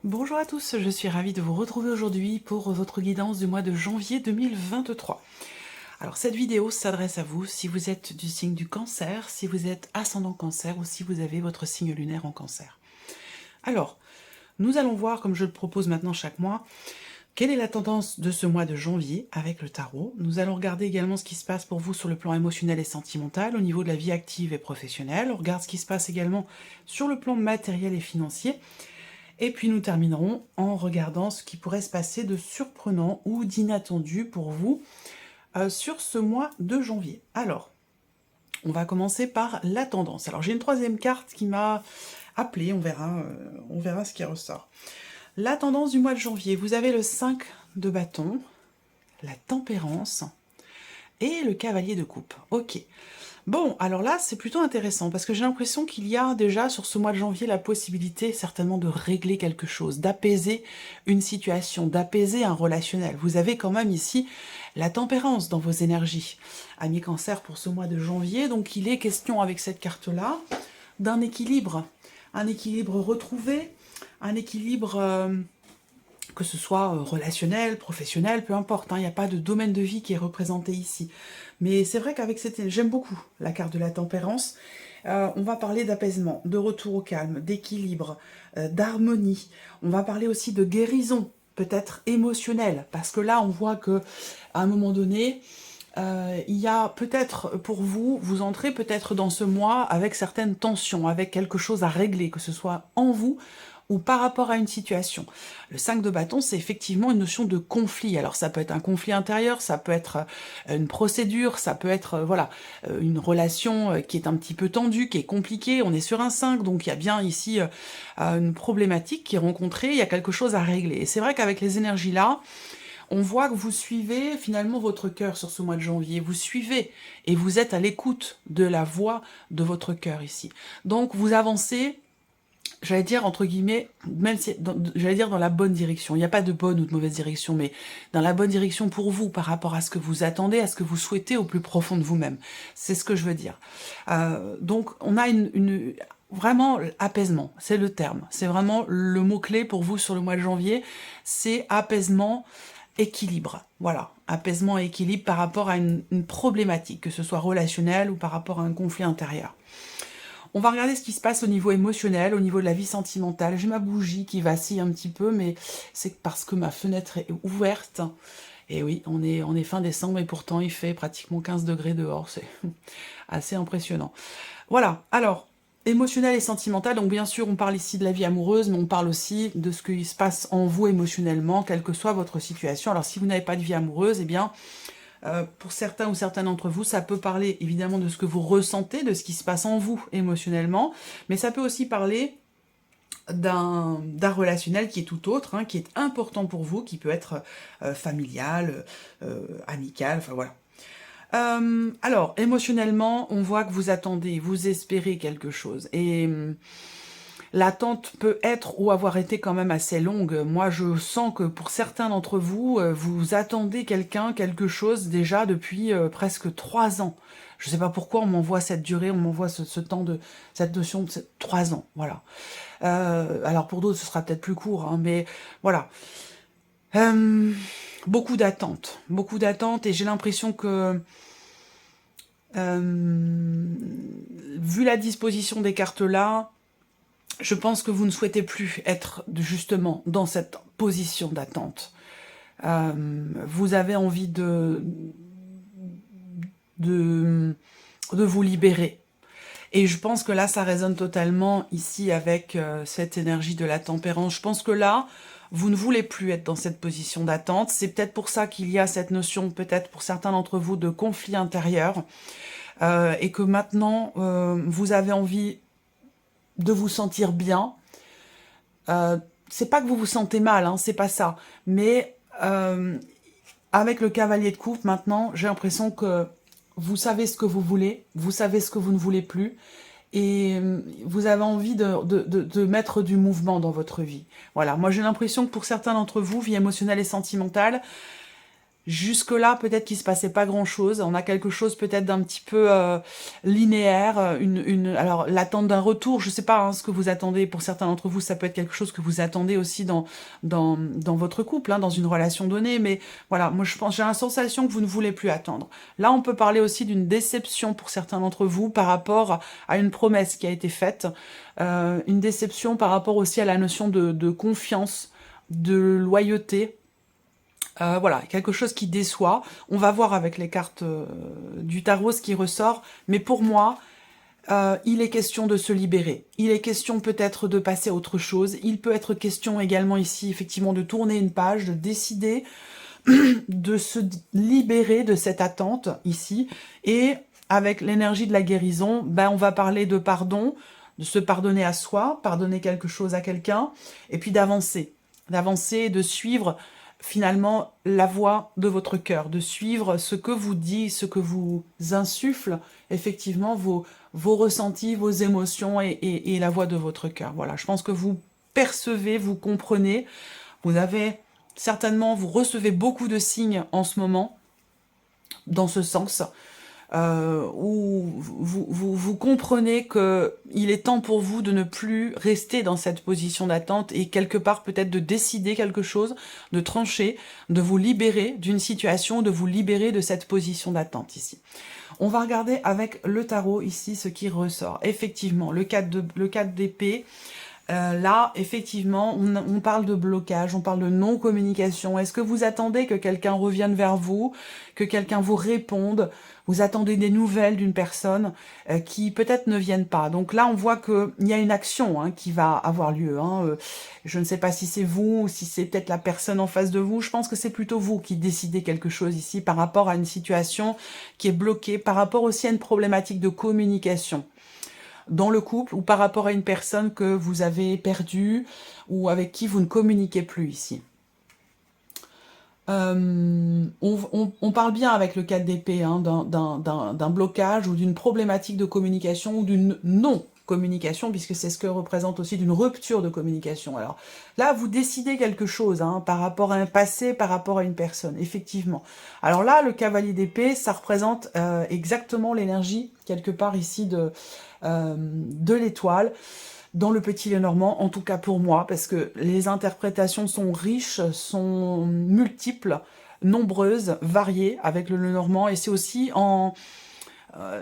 Bonjour à tous, je suis ravie de vous retrouver aujourd'hui pour votre guidance du mois de janvier 2023. Alors cette vidéo s'adresse à vous si vous êtes du signe du cancer, si vous êtes ascendant cancer ou si vous avez votre signe lunaire en cancer. Alors, nous allons voir, comme je le propose maintenant chaque mois, quelle est la tendance de ce mois de janvier avec le tarot. Nous allons regarder également ce qui se passe pour vous sur le plan émotionnel et sentimental, au niveau de la vie active et professionnelle. On regarde ce qui se passe également sur le plan matériel et financier. Et puis nous terminerons en regardant ce qui pourrait se passer de surprenant ou d'inattendu pour vous sur ce mois de janvier. Alors, on va commencer par la tendance. Alors j'ai une troisième carte qui m'a appelé, on verra ce qui ressort. La tendance du mois de janvier, vous avez le 5 de bâton, la tempérance et le cavalier de coupe. Ok. Bon, alors là, c'est plutôt intéressant, parce que j'ai l'impression qu'il y a déjà, sur ce mois de janvier, la possibilité certainement de régler quelque chose, d'apaiser une situation, d'apaiser un relationnel. Vous avez quand même ici la tempérance dans vos énergies. Amis cancer pour ce mois de janvier, donc il est question avec cette carte-là d'un équilibre. Un équilibre retrouvé, un équilibre... que ce soit relationnel, professionnel, peu importe, il n'y a pas de domaine de vie qui est représenté ici. Mais c'est vrai qu'avec cette... J'aime beaucoup la carte de la tempérance. On va parler d'apaisement, de retour au calme, d'équilibre, d'harmonie. On va parler aussi de guérison, peut-être émotionnelle, parce que là, on voit que à un moment donné, il y a peut-être pour vous, vous entrez peut-être dans ce mois avec certaines tensions, avec quelque chose à régler, que ce soit en vous ou par rapport à une situation. Le 5 de bâton, c'est effectivement une notion de conflit. Alors ça peut être un conflit intérieur, ça peut être une procédure, ça peut être voilà une relation qui est un petit peu tendue, qui est compliquée. On est sur un 5, donc il y a bien ici une problématique qui est rencontrée, il y a quelque chose à régler. Et c'est vrai qu'avec les énergies-là, on voit que vous suivez finalement votre cœur sur ce mois de janvier, vous suivez et vous êtes à l'écoute de la voix de votre cœur ici. Donc vous avancez, j'allais dire entre guillemets, même si j'allais dire dans la bonne direction. Il n'y a pas de bonne ou de mauvaise direction, mais dans la bonne direction pour vous, par rapport à ce que vous attendez, à ce que vous souhaitez au plus profond de vous-même. C'est ce que je veux dire. Donc on a vraiment apaisement, c'est le terme. C'est vraiment le mot-clé pour vous sur le mois de janvier, c'est apaisement, équilibre. Voilà, apaisement et équilibre par rapport à une problématique, que ce soit relationnelle ou par rapport à un conflit intérieur. On va regarder ce qui se passe au niveau émotionnel, au niveau de la vie sentimentale. J'ai ma bougie qui vacille un petit peu, mais c'est parce que ma fenêtre est ouverte. Et oui, on est fin décembre et pourtant il fait pratiquement 15 degrés dehors. C'est assez impressionnant. Voilà, alors, émotionnel et sentimental. Donc bien sûr, on parle ici de la vie amoureuse, mais on parle aussi de ce qui se passe en vous émotionnellement, quelle que soit votre situation. Alors si vous n'avez pas de vie amoureuse, eh bien... pour certains ou certaines d'entre vous, ça peut parler évidemment de ce que vous ressentez, de ce qui se passe en vous émotionnellement, mais ça peut aussi parler d'un relationnel qui est tout autre, qui est important pour vous, qui peut être familial, amical, enfin voilà. Alors, émotionnellement, on voit que vous attendez, vous espérez quelque chose, et... l'attente peut être ou avoir été quand même assez longue. Moi, je sens que pour certains d'entre vous, vous attendez quelqu'un, quelque chose déjà depuis presque 3 ans. Je ne sais pas pourquoi on m'envoie cette durée, on m'envoie ce temps de cette notion de 3 ans. Voilà. Alors pour d'autres, ce sera peut-être plus court, mais voilà. Beaucoup d'attentes, et j'ai l'impression que vu la disposition des cartes là, je pense que vous ne souhaitez plus être justement dans cette position d'attente. Vous avez envie de vous libérer. Et je pense que là, ça résonne totalement ici avec cette énergie de la tempérance. Je pense que là, vous ne voulez plus être dans cette position d'attente. C'est peut-être pour ça qu'il y a cette notion, peut-être pour certains d'entre vous, de conflit intérieur. Et que maintenant, vous avez envie de vous sentir bien. C'est pas que vous vous sentez mal, c'est pas ça. Mais avec le cavalier de coupe, maintenant, j'ai l'impression que vous savez ce que vous voulez, vous savez ce que vous ne voulez plus, et vous avez envie de mettre du mouvement dans votre vie. Voilà, moi j'ai l'impression que pour certains d'entre vous, vie émotionnelle et sentimentale, Jusque-là, peut-être qu'il se passait pas grand-chose. On a quelque chose peut-être d'un petit peu linéaire. Alors, l'attente d'un retour, je sais pas hein, ce que vous attendez. Pour certains d'entre vous, ça peut être quelque chose que vous attendez aussi dans votre couple, hein, dans une relation donnée. Mais voilà, moi, je pense, j'ai la sensation que vous ne voulez plus attendre. Là, on peut parler aussi d'une déception pour certains d'entre vous par rapport à une promesse qui a été faite. Une déception par rapport aussi à la notion de confiance, de loyauté. Voilà, quelque chose qui déçoit. On va voir avec les cartes du tarot ce qui ressort. Mais pour moi, il est question de se libérer. Il est question peut-être de passer à autre chose. Il peut être question également ici, effectivement, de tourner une page, de décider de se libérer de cette attente ici. Et avec l'énergie de la guérison, ben, on va parler de pardon, de se pardonner à soi, pardonner quelque chose à quelqu'un, et puis d'avancer. D'avancer et de suivre finalement la voie de votre cœur, de suivre ce que vous dit, ce que vous insuffle, effectivement, vos ressentis, vos émotions et la voix de votre cœur. Voilà, je pense que vous percevez, vous comprenez, vous avez certainement, vous recevez beaucoup de signes en ce moment, dans ce sens, où vous comprenez qu'il est temps pour vous de ne plus rester dans cette position d'attente et quelque part peut-être de décider quelque chose, de trancher, de vous libérer d'une situation, de vous libérer de cette position d'attente ici. On va regarder avec le tarot ici ce qui ressort. Effectivement, le 4 d'épée. Là, effectivement, on parle de blocage, on parle de non-communication. Est-ce que vous attendez que quelqu'un revienne vers vous, que quelqu'un vous réponde? Vous attendez des nouvelles d'une personne qui peut-être ne viennent pas. Donc là, on voit qu'il y a une action hein, qui va avoir lieu. Hein. Je ne sais pas si c'est vous ou si c'est peut-être la personne en face de vous. Je pense que c'est plutôt vous qui décidez quelque chose ici par rapport à une situation qui est bloquée, par rapport aussi à une problématique de communication dans le couple ou par rapport à une personne que vous avez perdue ou avec qui vous ne communiquez plus ici. On parle bien avec le 4 d'épée hein, d'un blocage ou d'une problématique de communication ou d'une non-communication, puisque c'est ce que représente aussi d'une rupture de communication. Alors là, vous décidez quelque chose hein, par rapport à un passé, par rapport à une personne, effectivement. Alors là, le cavalier d'épée, ça représente exactement l'énergie, quelque part ici, de l'étoile, dans le petit Lenormand, en tout cas pour moi, parce que les interprétations sont riches, sont multiples, nombreuses, variées avec le Lenormand, et c'est aussi en...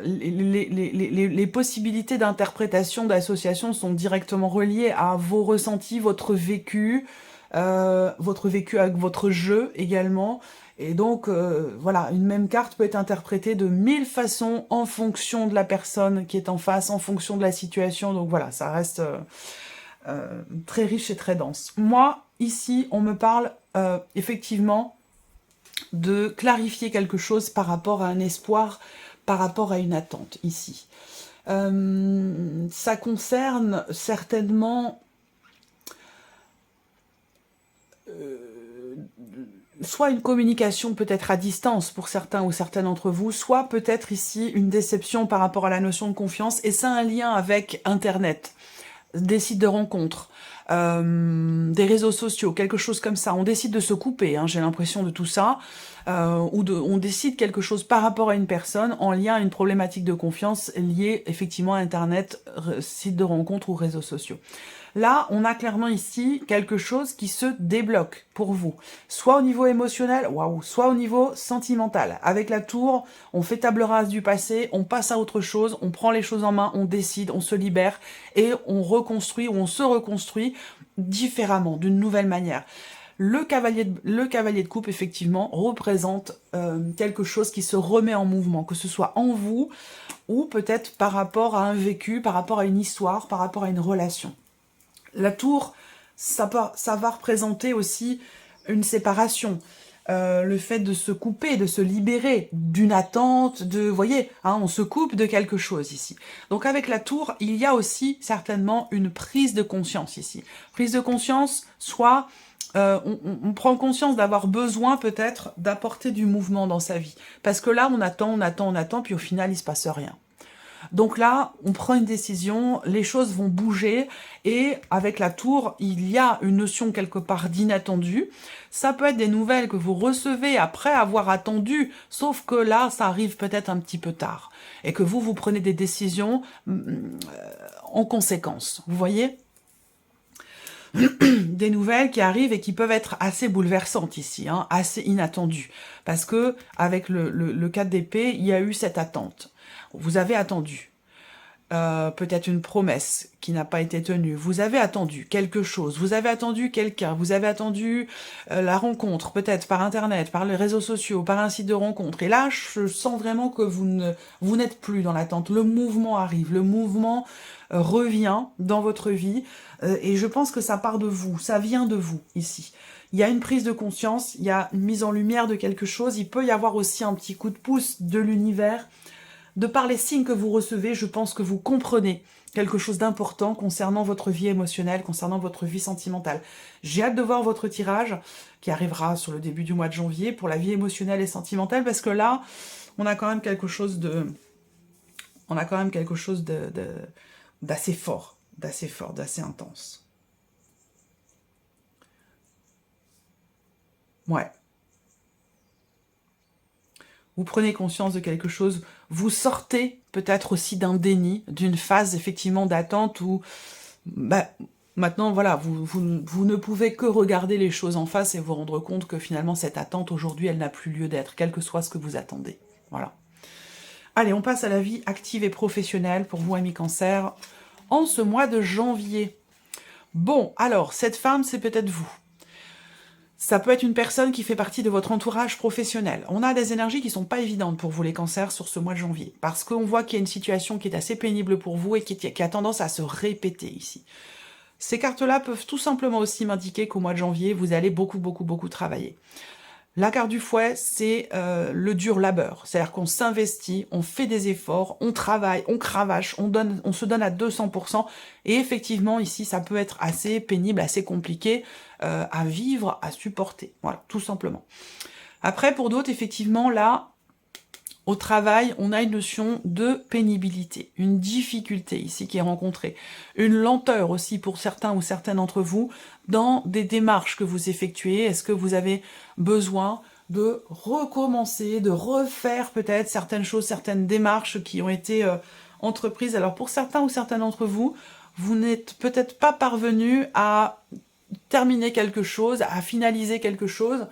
les possibilités d'interprétation, d'association sont directement reliées à vos ressentis, votre vécu avec votre jeu également. Et donc, voilà, une même carte peut être interprétée de 1000 façons en fonction de la personne qui est en face, en fonction de la situation. Donc voilà, ça reste très riche et très dense. Moi, ici, on me parle effectivement de clarifier quelque chose par rapport à un espoir, par rapport à une attente, ici. Ça concerne certainement... soit une communication peut-être à distance pour certains ou certaines d'entre vous, soit peut-être ici une déception par rapport à la notion de confiance, et ça a un lien avec Internet, des sites de rencontres, des réseaux sociaux, quelque chose comme ça. On décide de se couper, hein, j'ai l'impression de tout ça, on décide quelque chose par rapport à une personne en lien à une problématique de confiance liée effectivement à Internet, sites de rencontres ou réseaux sociaux. Là, on a clairement ici quelque chose qui se débloque pour vous. Soit au niveau émotionnel, waouh, soit au niveau sentimental. Avec la tour, on fait table rase du passé, on passe à autre chose, on prend les choses en main, on décide, on se libère et on reconstruit ou on se reconstruit différemment, d'une nouvelle manière. Le cavalier de coupe, effectivement, représente quelque chose qui se remet en mouvement, que ce soit en vous ou peut-être par rapport à un vécu, par rapport à une histoire, par rapport à une relation. La tour, ça va représenter aussi une séparation, le fait de se couper, de se libérer d'une attente, vous voyez, hein, on se coupe de quelque chose ici. Donc avec la tour, il y a aussi certainement une prise de conscience ici. Prise de conscience, soit on prend conscience d'avoir besoin peut-être d'apporter du mouvement dans sa vie. Parce que là, on attend, puis au final, il se passe rien. Donc là, on prend une décision, les choses vont bouger, et avec la tour, il y a une notion quelque part d'inattendu. Ça peut être des nouvelles que vous recevez après avoir attendu, sauf que là, ça arrive peut-être un petit peu tard, et que vous prenez des décisions en conséquence, vous voyez ? Des nouvelles qui arrivent et qui peuvent être assez bouleversantes ici, hein, assez inattendues. Parce que avec le 4 d'épée, il y a eu cette attente. Vous avez attendu. Peut-être une promesse qui n'a pas été tenue. Vous avez attendu quelque chose. Vous avez attendu quelqu'un. Vous avez attendu la rencontre, peut-être par Internet, par les réseaux sociaux, par un site de rencontre. Et là, je sens vraiment que vous n'êtes plus dans l'attente. Le mouvement arrive. Le mouvement revient dans votre vie. Et je pense que ça part de vous. Ça vient de vous, ici. Il y a une prise de conscience. Il y a une mise en lumière de quelque chose. Il peut y avoir aussi un petit coup de pouce de l'univers. De par les signes que vous recevez, je pense que vous comprenez quelque chose d'important concernant votre vie émotionnelle, concernant votre vie sentimentale. J'ai hâte de voir votre tirage, qui arrivera sur le début du mois de janvier, pour la vie émotionnelle et sentimentale, parce que là, on a quand même quelque chose d'assez fort, d'assez intense. Ouais. Vous prenez conscience de quelque chose, vous sortez peut-être aussi d'un déni, d'une phase effectivement d'attente où maintenant voilà, vous ne pouvez que regarder les choses en face et vous rendre compte que finalement cette attente aujourd'hui elle n'a plus lieu d'être, quel que soit ce que vous attendez. Voilà. Allez, on passe à la vie active et professionnelle pour vous amis Cancer en ce mois de janvier. Bon, alors cette femme c'est peut-être vous. Ça peut être une personne qui fait partie de votre entourage professionnel. On a des énergies qui sont pas évidentes pour vous les cancers sur ce mois de janvier, parce qu'on voit qu'il y a une situation qui est assez pénible pour vous et qui a tendance à se répéter ici. Ces cartes-là peuvent tout simplement aussi m'indiquer qu'au mois de janvier, vous allez beaucoup travailler. La carte du fouet, c'est le dur labeur, c'est-à-dire qu'on s'investit, on fait des efforts, on travaille, on cravache, on se donne à 200%, et effectivement, ici, ça peut être assez pénible, assez compliqué à vivre, à supporter, voilà, tout simplement. Après, pour d'autres, effectivement, là, au travail, on a une notion de pénibilité, une difficulté ici qui est rencontrée, une lenteur aussi pour certains ou certaines d'entre vous dans des démarches que vous effectuez. Est-ce que vous avez besoin de recommencer, de refaire peut-être certaines choses, certaines démarches qui ont été entreprises? Alors pour certains ou certaines d'entre vous, vous n'êtes peut-être pas parvenu à terminer quelque chose, à finaliser quelque chose,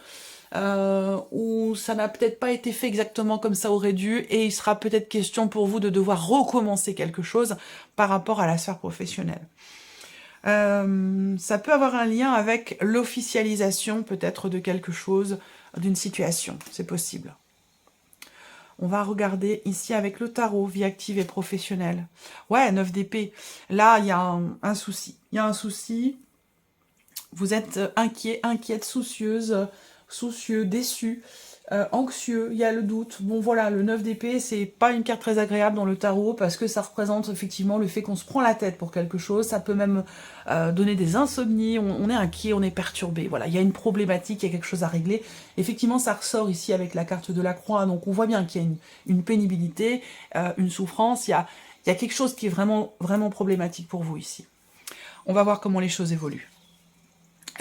où ça n'a peut-être pas été fait exactement comme ça aurait dû, et il sera peut-être question pour vous de devoir recommencer quelque chose par rapport à la sphère professionnelle. Ça peut avoir un lien avec l'officialisation peut-être de quelque chose, d'une situation, c'est possible. On va regarder ici avec le tarot, vie active et professionnelle. Ouais, 9 d'épée. Là, il y a un souci. Il y a un souci. Vous êtes inquiet, inquiète, soucieuse, soucieux, déçu, anxieux, il y a le doute. Bon voilà, le 9 d'épée, c'est pas une carte très agréable dans le tarot parce que ça représente effectivement le fait qu'on se prend la tête pour quelque chose. Ça peut même donner des insomnies, on est inquiet, on est perturbé. Voilà, il y a une problématique, il y a quelque chose à régler. Effectivement, ça ressort ici avec la carte de la croix, donc on voit bien qu'il y a une pénibilité, une souffrance, il y a quelque chose qui est vraiment problématique pour vous ici. On va voir comment les choses évoluent.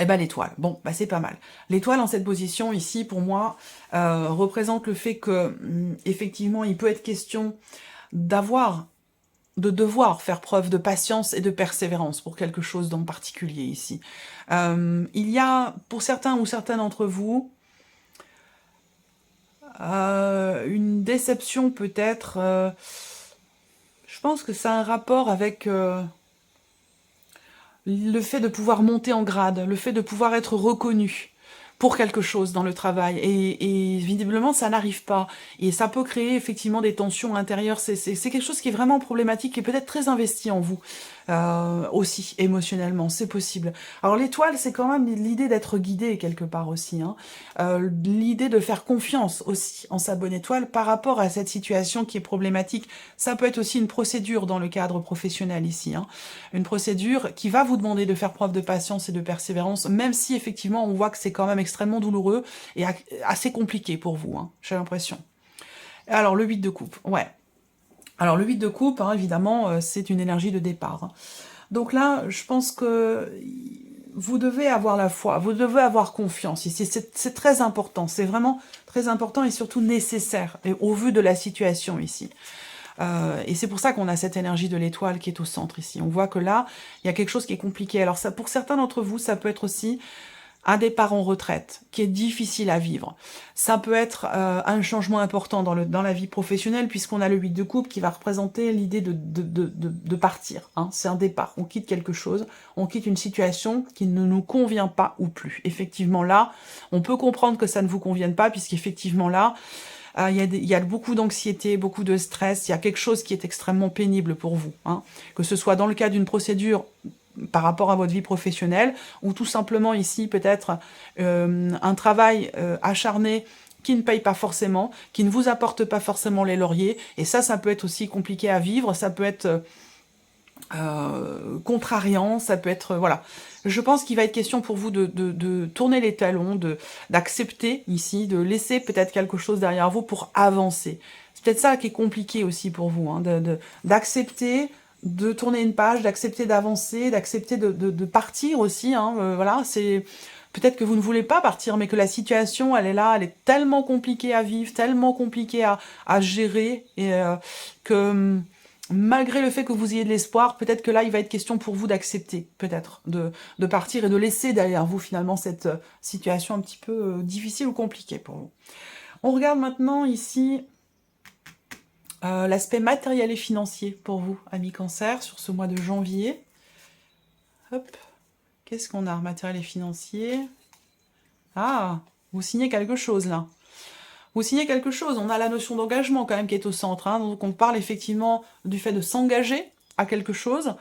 Eh ben l'étoile, bon, bah c'est pas mal. L'étoile en cette position ici, pour moi, représente le fait que, effectivement, il peut être question de devoir faire preuve de patience et de persévérance pour quelque chose en particulier ici. Il y a, pour certains ou certaines d'entre vous, une déception peut-être, je pense que ça a un rapport avec... le fait de pouvoir monter en grade, le fait de pouvoir être reconnu pour quelque chose dans le travail, et visiblement ça n'arrive pas, et ça peut créer effectivement des tensions intérieures. C'est quelque chose qui est vraiment problématique et peut-être très investi en vous, aussi émotionnellement, c'est possible. Alors l'étoile, c'est quand même l'idée d'être guidé quelque part aussi, hein. L'idée de faire confiance aussi en sa bonne étoile par rapport à cette situation qui est problématique. Ça peut être aussi une procédure dans le cadre professionnel ici, hein. Une procédure qui va vous demander de faire preuve de patience et de persévérance, même si effectivement on voit que c'est quand même extrêmement douloureux et assez compliqué pour vous, hein, j'ai l'impression. Alors le 8 de coupe, ouais. Alors le 8 de coupe, hein, évidemment, c'est une énergie de départ. Hein. Donc là, je pense que vous devez avoir la foi, vous devez avoir confiance ici. C'est très important, c'est vraiment très important et surtout nécessaire au vu de la situation ici. Et c'est pour ça qu'on a cette énergie de l'étoile qui est au centre ici. On voit que là, il y a quelque chose qui est compliqué. Alors ça, pour certains d'entre vous, ça peut être aussi un départ en retraite qui est difficile à vivre. Ça peut être un changement important dans la vie professionnelle puisqu'on a le 8 de coupe qui va représenter l'idée de partir. Hein. C'est un départ, on quitte quelque chose, on quitte une situation qui ne nous convient pas ou plus. Effectivement là, on peut comprendre que ça ne vous convienne pas puisqu'effectivement là, il y a beaucoup d'anxiété, beaucoup de stress, il y a quelque chose qui est extrêmement pénible pour vous. Hein. Que ce soit dans le cas d'une procédure par rapport à votre vie professionnelle, ou tout simplement ici peut-être un travail acharné qui ne paye pas forcément, qui ne vous apporte pas forcément les lauriers, et ça peut être aussi compliqué à vivre, ça peut être contrariant, ça peut être... voilà. Je pense qu'il va être question pour vous de tourner les talons, d'accepter ici, de laisser peut-être quelque chose derrière vous pour avancer. C'est peut-être ça qui est compliqué aussi pour vous, hein, d'accepter de tourner une page, d'accepter d'avancer, d'accepter de partir aussi. Hein, voilà, c'est peut-être que vous ne voulez pas partir, mais que la situation, elle est là, elle est tellement compliquée à vivre, tellement compliquée à gérer, et que malgré le fait que vous ayez de l'espoir, peut-être que là, il va être question pour vous d'accepter, peut-être, de partir et de laisser derrière vous, finalement, cette situation un petit peu difficile ou compliquée pour vous. On regarde maintenant ici l'aspect matériel et financier pour vous, amis Cancer, sur ce mois de janvier. Hop, qu'est-ce qu'on a, matériel et financier? Ah, vous signez quelque chose, là. Vous signez quelque chose, on a la notion d'engagement quand même qui est au centre, hein, donc on parle effectivement du fait de s'engager à quelque chose,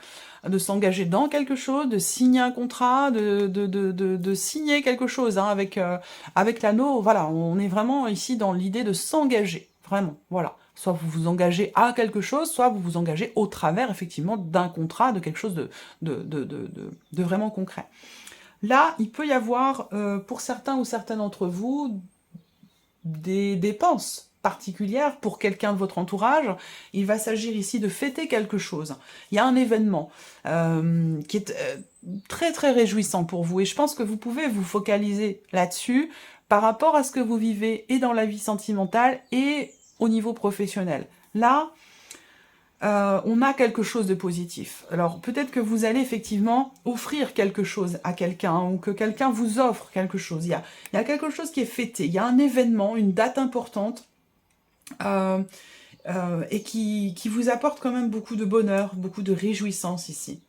de s'engager dans quelque chose, de signer un contrat, de signer quelque chose, hein, avec l'anneau, voilà, on est vraiment ici dans l'idée de s'engager, vraiment, voilà. Soit vous vous engagez à quelque chose, soit vous vous engagez au travers, effectivement, d'un contrat, de quelque chose de vraiment concret. Là, il peut y avoir, pour certains ou certaines d'entre vous, des dépenses particulières pour quelqu'un de votre entourage. Il va s'agir ici de fêter quelque chose. Il y a un événement qui est très très réjouissant pour vous, et je pense que vous pouvez vous focaliser là-dessus par rapport à ce que vous vivez et dans la vie sentimentale et au niveau professionnel. Là, on a quelque chose de positif. Alors peut-être que vous allez effectivement offrir quelque chose à quelqu'un, ou que quelqu'un vous offre quelque chose. Il y a quelque chose qui est fêté, il y a un événement, une date importante, et qui vous apporte quand même beaucoup de bonheur, beaucoup de réjouissance ici.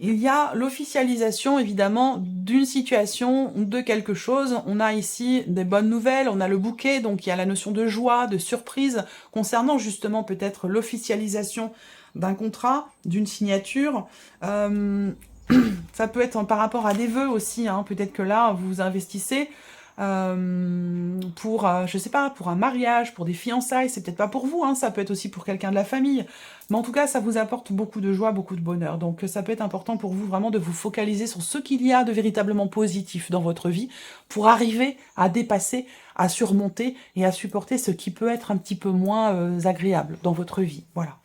Il y a l'officialisation, évidemment, d'une situation, de quelque chose. On a ici des bonnes nouvelles, on a le bouquet, donc il y a la notion de joie, de surprise, concernant justement peut-être l'officialisation d'un contrat, d'une signature. Ça peut être par rapport à des vœux aussi, hein. Peut-être que là, vous investissez pour, je sais pas, pour un mariage, pour des fiançailles, c'est peut-être pas pour vous, hein, ça peut être aussi pour quelqu'un de la famille, mais en tout cas, ça vous apporte beaucoup de joie, beaucoup de bonheur, donc ça peut être important pour vous vraiment de vous focaliser sur ce qu'il y a de véritablement positif dans votre vie, pour arriver à dépasser, à surmonter et à supporter ce qui peut être un petit peu moins agréable dans votre vie, voilà.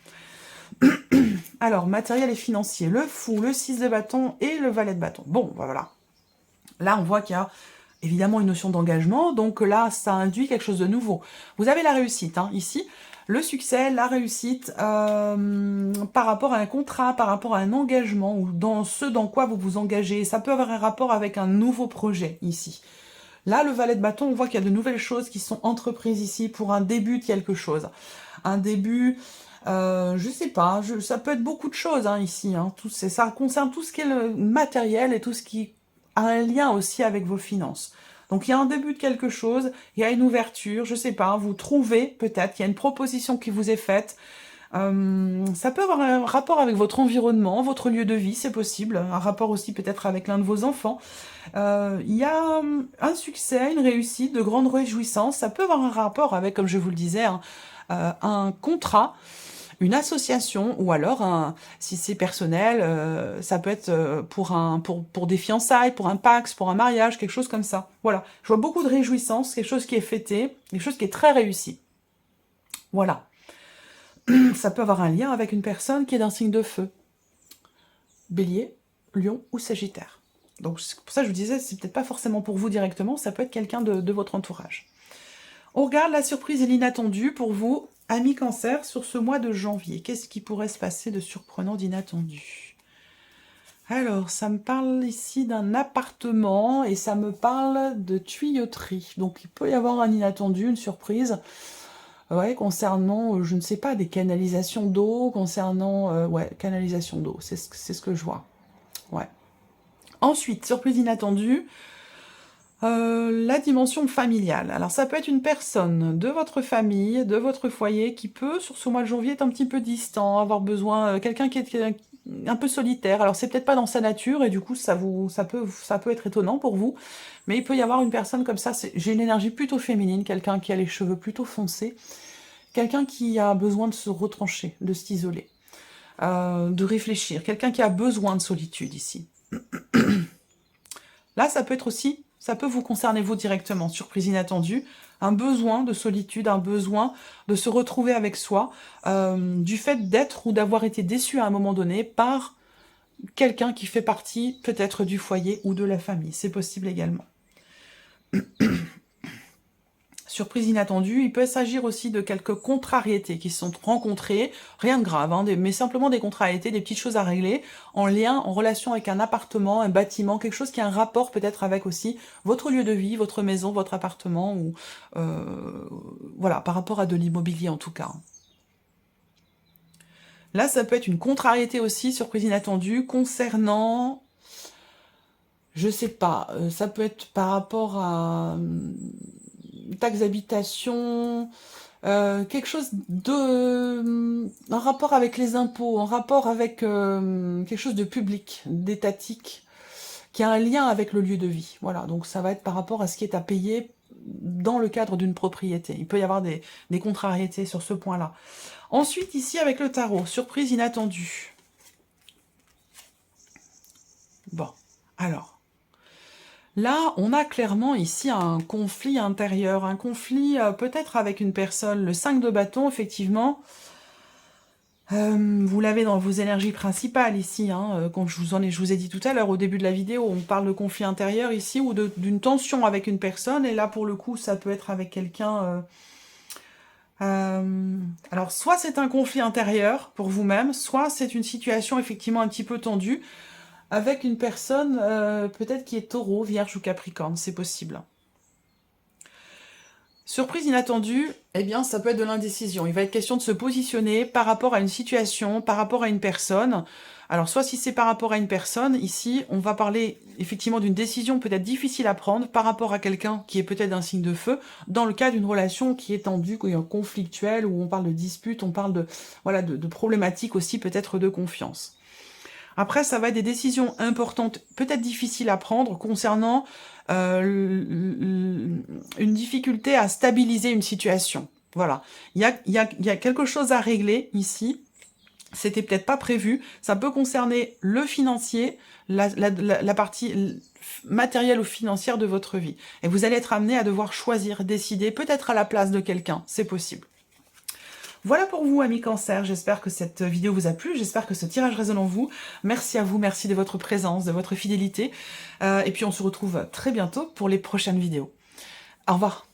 Alors, matériel et financier, le fou, le 6 de bâton et le valet de bâton. Bon, voilà. Là, on voit qu'il y a évidemment une notion d'engagement, donc là, ça induit quelque chose de nouveau. Vous avez la réussite, hein, ici, le succès, la réussite, par rapport à un contrat, par rapport à un engagement, ou dans ce dans quoi vous vous engagez. Ça peut avoir un rapport avec un nouveau projet, ici. Là, le valet de bâton, on voit qu'il y a de nouvelles choses qui sont entreprises ici pour un début de quelque chose. Un début... je sais pas, ça peut être beaucoup de choses, hein, ici. Hein, ça concerne tout ce qui est le matériel et tout ce qui a un lien aussi avec vos finances. Donc il y a un début de quelque chose, il y a une ouverture, je sais pas, vous trouvez peut-être, il y a une proposition qui vous est faite. Ça peut avoir un rapport avec votre environnement, votre lieu de vie, c'est possible, un rapport aussi peut-être avec l'un de vos enfants. Il y a un succès, une réussite, de grandes réjouissances, ça peut avoir un rapport avec, comme je vous le disais, un contrat, une association, ou alors, si c'est personnel, ça peut être pour des fiançailles, pour un Pacs, pour un mariage, quelque chose comme ça. Voilà, je vois beaucoup de réjouissance, quelque chose qui est fêté, quelque chose qui est très réussi. Voilà. ça peut avoir un lien avec une personne qui est d'un signe de feu. Bélier, Lion ou Sagittaire. Donc c'est pour ça que je vous disais, c'est peut-être pas forcément pour vous directement, ça peut être quelqu'un de votre entourage. On regarde la surprise et l'inattendu pour vous, amis Cancer, sur ce mois de janvier. Qu'est-ce qui pourrait se passer de surprenant, d'inattendu? Alors, ça me parle ici d'un appartement et ça me parle de tuyauterie. Donc, il peut y avoir un inattendu, une surprise, ouais, concernant, je ne sais pas, des canalisations d'eau, concernant, ouais, canalisation d'eau, c'est ce que je vois. Ouais. Ensuite, surprise inattendue, la dimension familiale. Alors, ça peut être une personne de votre famille, de votre foyer, qui peut, sur ce mois de janvier, être un petit peu distant, avoir besoin, quelqu'un qui est un peu solitaire. Alors, c'est peut-être pas dans sa nature, et du coup, ça peut être étonnant pour vous, mais il peut y avoir une personne comme ça, j'ai une énergie plutôt féminine, quelqu'un qui a les cheveux plutôt foncés, quelqu'un qui a besoin de se retrancher, de s'isoler, de réfléchir, quelqu'un qui a besoin de solitude ici. Là, ça peut être aussi, ça peut vous concerner vous directement, surprise inattendue, un besoin de solitude, un besoin de se retrouver avec soi, du fait d'être ou d'avoir été déçu à un moment donné par quelqu'un qui fait partie peut-être du foyer ou de la famille. C'est possible également. Surprise inattendue, il peut s'agir aussi de quelques contrariétés qui se sont rencontrées, rien de grave, hein, mais simplement des contrariétés, des petites choses à régler, en lien, en relation avec un appartement, un bâtiment, quelque chose qui a un rapport peut-être avec aussi votre lieu de vie, votre maison, votre appartement, ou voilà, par rapport à de l'immobilier en tout cas. Là, ça peut être une contrariété aussi, surprise inattendue, concernant, je sais pas, ça peut être par rapport à taxe d'habitation, quelque chose en rapport avec les impôts, en rapport avec quelque chose de public, d'étatique, qui a un lien avec le lieu de vie. Voilà, donc ça va être par rapport à ce qui est à payer dans le cadre d'une propriété. Il peut y avoir des contrariétés sur ce point-là. Ensuite, ici, avec le tarot, surprise inattendue. Bon, alors... Là, on a clairement ici un conflit intérieur, un conflit peut-être avec une personne. Le 5 de bâton, effectivement, vous l'avez dans vos énergies principales ici, hein, comme je vous ai dit tout à l'heure au début de la vidéo, on parle de conflit intérieur ici ou d'une tension avec une personne, et là pour le coup ça peut être avec quelqu'un... alors soit c'est un conflit intérieur pour vous-même, soit c'est une situation effectivement un petit peu tendue, avec une personne peut-être qui est taureau, vierge ou capricorne, c'est possible. Surprise inattendue, eh bien ça peut être de l'indécision. Il va être question de se positionner par rapport à une situation, par rapport à une personne. Alors soit si c'est par rapport à une personne, ici on va parler effectivement d'une décision peut-être difficile à prendre par rapport à quelqu'un qui est peut-être d'un signe de feu, dans le cas d'une relation qui est tendue, qui est conflictuelle, où on parle de dispute, on parle de, voilà, de problématiques aussi peut-être de confiance. Après, ça va être des décisions importantes, peut-être difficiles à prendre, concernant une difficulté à stabiliser une situation. Voilà. Il y a quelque chose à régler ici. C'était peut-être pas prévu. Ça peut concerner le financier, la partie matérielle ou financière de votre vie. Et vous allez être amené à devoir choisir, décider, peut-être à la place de quelqu'un. C'est possible. Voilà pour vous, amis Cancer, j'espère que cette vidéo vous a plu, j'espère que ce tirage résonne en vous. Merci à vous, merci de votre présence, de votre fidélité. Et puis on se retrouve très bientôt pour les prochaines vidéos. Au revoir.